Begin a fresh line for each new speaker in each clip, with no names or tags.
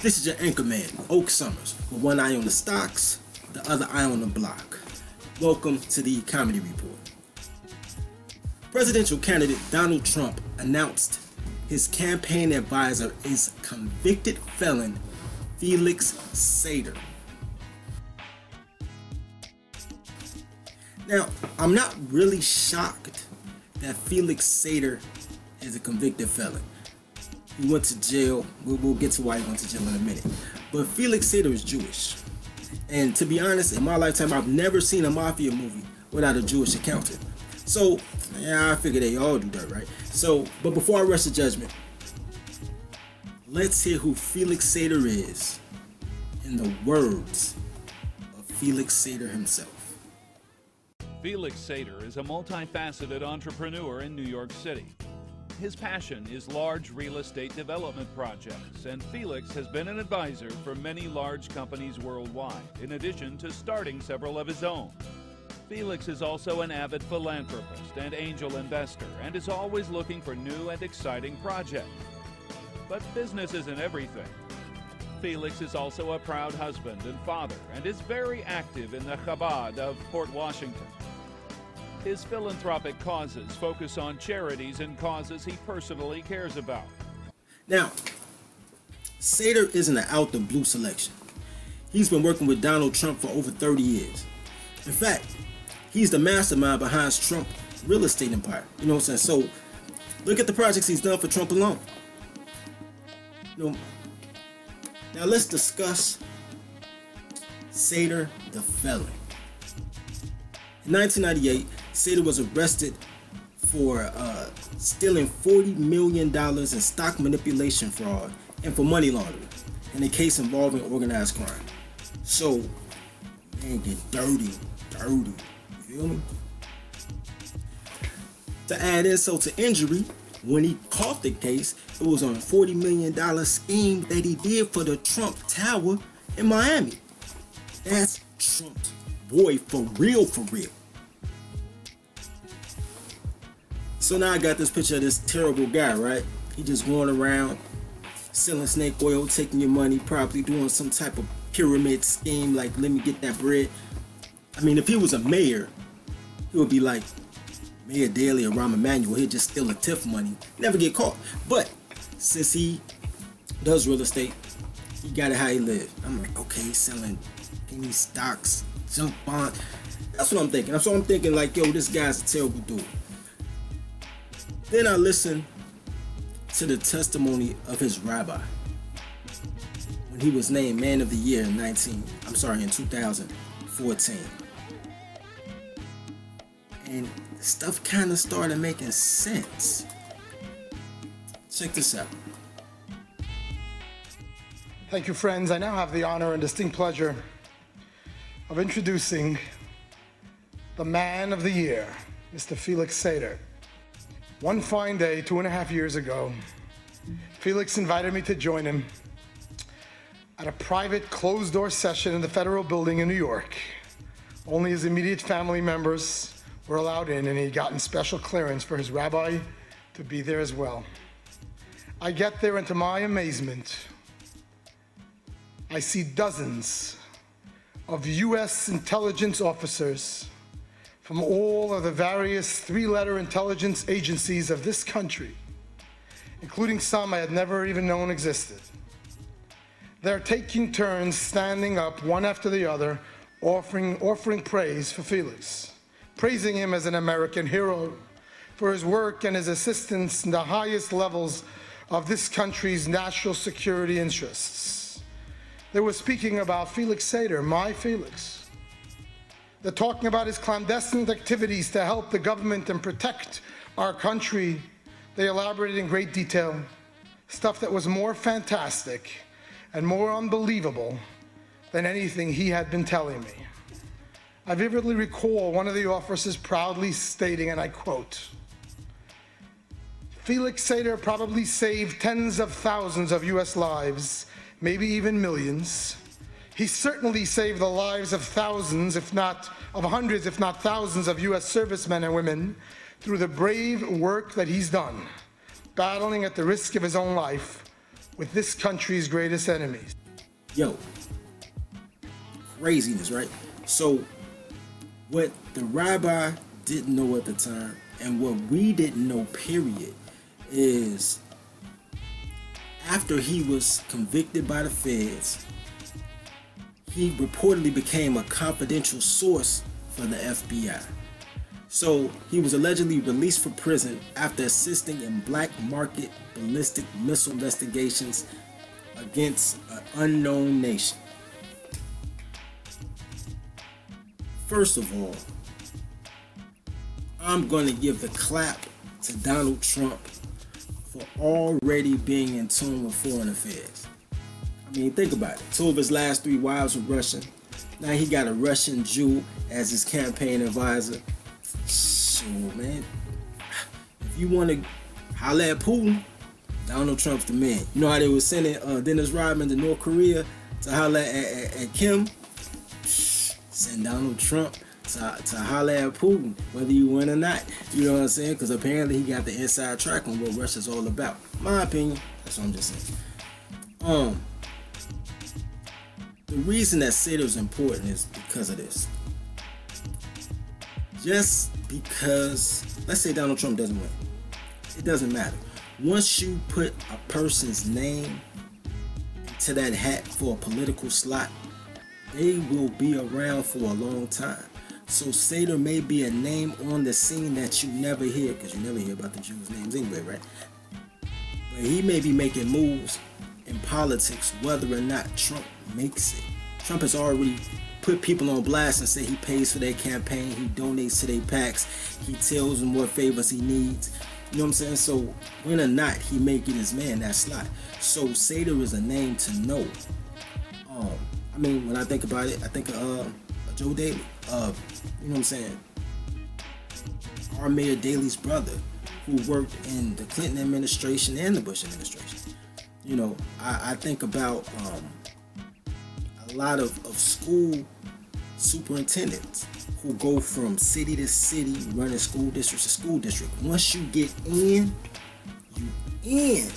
This is your anchorman, Oak Summers, with one eye on the stocks, the other eye on the block. Welcome to the Comedy Report. Presidential candidate Donald Trump announced his campaign advisor is convicted felon Felix Sater. Now, I'm not really shocked that Felix Sater is a convicted felon. He went to jail. We'll get to why he went to jail in a minute. But Felix Sater is Jewish. And to be honest, in my lifetime, I've never seen a mafia movie without a Jewish accountant. So, yeah, I figure they all do that, right? So, but before I rush to judgment, let's hear who Felix Sater is in the words of Felix Sater himself.
Felix Sater is a multifaceted entrepreneur in New York City. His passion is large real estate development projects, and Felix has been an advisor for many large companies worldwide, in addition to starting several of his own. Felix is also an avid philanthropist and angel investor, and is always looking for new and exciting projects. But business isn't everything. Felix is also a proud husband and father, and is very active in the Chabad of Port Washington. His philanthropic causes focus on charities and causes he personally cares about.
Now, Sater isn't an out-the-blue selection. He's been working with Donald Trump for over 30 years. In fact, he's the mastermind behind Trump's real estate empire. You know what I'm saying? So, look at the projects he's done for Trump alone. You know, now let's discuss Sater the felon. In 1998, Sater was arrested for stealing $40 million in stock manipulation fraud and for money laundering in a case involving organized crime. So, man, get dirty. You feel me? To add insult to injury, when he caught the case, it was on a $40 million scheme that he did for the Trump Tower in Miami. That's Trump's boy for real, for real. So now I got this picture of this terrible guy, right? He just going around selling snake oil, taking your money, probably doing some type of pyramid scheme, like let me get that bread. I mean, if he was a mayor, he would be like Mayor Daley or Rahm Emanuel. He'd just steal the TIF money, never get caught. But since he does real estate, he got it how he lived. I'm like, okay, he's selling penny stocks, junk bonds. That's what I'm thinking. So I'm thinking like, yo, this guy's a terrible dude. Then I listened to the testimony of his rabbi when he was named Man of the Year in 2014. And stuff kind of started making sense. Check this out.
Thank you, friends. I now have the honor and distinct pleasure of introducing the Man of the Year, Mr. Felix Sater. One fine day, 2.5 years ago, Felix invited me to join him at a private closed-door session in the Federal Building in New York. Only his immediate family members were allowed in, and he'd gotten special clearance for his rabbi to be there as well. I get there, and to my amazement, I see dozens of U.S. intelligence officers from all of the various three-letter intelligence agencies of this country, including some I had never even known existed. They're taking turns standing up one after the other, offering praise for Felix, praising him as an American hero for his work and his assistance in the highest levels of this country's national security interests. They were speaking about Felix Sater, my Felix. They're talking about his clandestine activities to help the government and protect our country. They elaborated in great detail, stuff that was more fantastic and more unbelievable than anything he had been telling me. I vividly recall one of the officers proudly stating, and I quote, "Felix Sater probably saved tens of thousands of U.S. lives, maybe even millions. He certainly saved the lives of thousands, if not of hundreds, if not thousands of U.S. servicemen and women through the brave work that he's done, battling at the risk of his own life with this country's greatest enemies.
Yo, craziness, right? So what the rabbi didn't know at the time, and what we didn't know, period, is after he was convicted by the feds, he reportedly became a confidential source for the FBI. So he was allegedly released from prison after assisting in black market ballistic missile investigations against an unknown nation. First of all, I'm going to give the clap to Donald Trump for already being in tune with foreign affairs. I mean, think about it. 2 of his last 3 wives were Russian. Now he got a Russian Jew as his campaign advisor. So, man, if you want to holler at Putin, Donald Trump's the man. You know how they were sending Dennis Rodman to North Korea to holler at Kim? Send Donald Trump to holler at Putin, whether you win or not. You know what I'm saying? Because apparently he got the inside track on what Russia's all about. My opinion. That's what I'm just saying. The reason that Sater's important is because of this. Just because, let's say Donald Trump doesn't win. It doesn't matter. Once you put a person's name into that hat for a political slot, they will be around for a long time. So Sater may be a name on the scene that you never hear, because you never hear about the Jews' names anyway, right? But he may be making moves in politics whether or not Trump makes it. Trump has already put people on blast and say he pays for their campaign, he donates to their PACs, he tells them what favors he needs. You know what I'm saying? So when or not, he may get his man that slot. So Sater is a name to know. I mean, when I think about it, I think of Joe Daley. You know what I'm saying? Our Mayor Daley's brother, who worked in the Clinton administration and the Bush administration. You know, I think about a lot of school superintendents who go from city to city, running school district to school district. Once you get in, you in.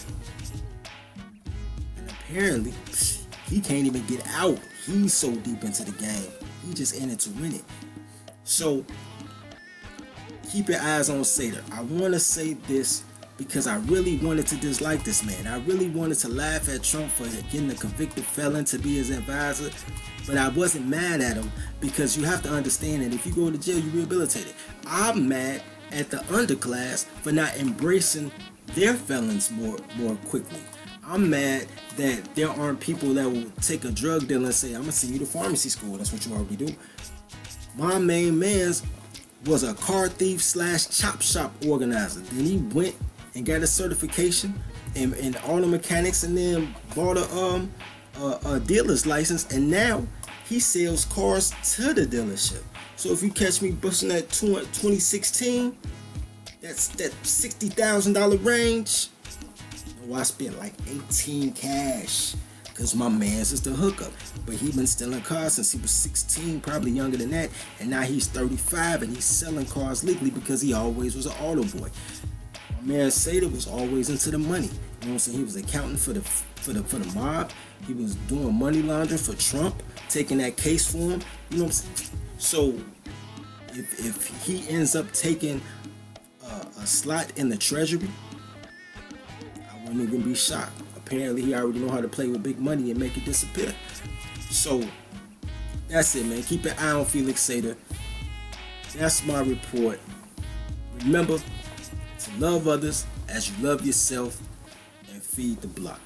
And apparently, he can't even get out. He's so deep into the game. He just in it to win it. So, keep your eyes on Sater. I want to say this because I really wanted to dislike this man. I really wanted to laugh at Trump for getting a convicted felon to be his advisor. But I wasn't mad at him because you have to understand that if you go to jail, you're rehabilitated. I'm mad at the underclass for not embracing their felons more quickly. I'm mad that there aren't people that will take a drug dealer and say, I'm going to send you to pharmacy school. That's what you already do. My main man's was a car thief / chop shop organizer. Then he went and got a certification in auto mechanics and then bought a dealer's license. And now he sells cars to the dealership. So if you catch me busting that 2016, that's that $60,000 range. I spent like 18 cash because my man's is the hookup. But he been stealing cars since he was 16, probably younger than that. And now he's 35 and he's selling cars legally because he always was an auto boy. My man Sater was always into the money. You know what I'm saying? He was accounting for the mob. He was doing money laundering for Trump, taking that case for him. You know what I'm saying? So if he ends up taking a slot in the Treasury, I wouldn't even be shocked. Apparently he already know how to play with big money and make it disappear. So that's it, man. Keep an eye on Felix Sater. That's my report. Remember to love others as you love yourself and feed the block.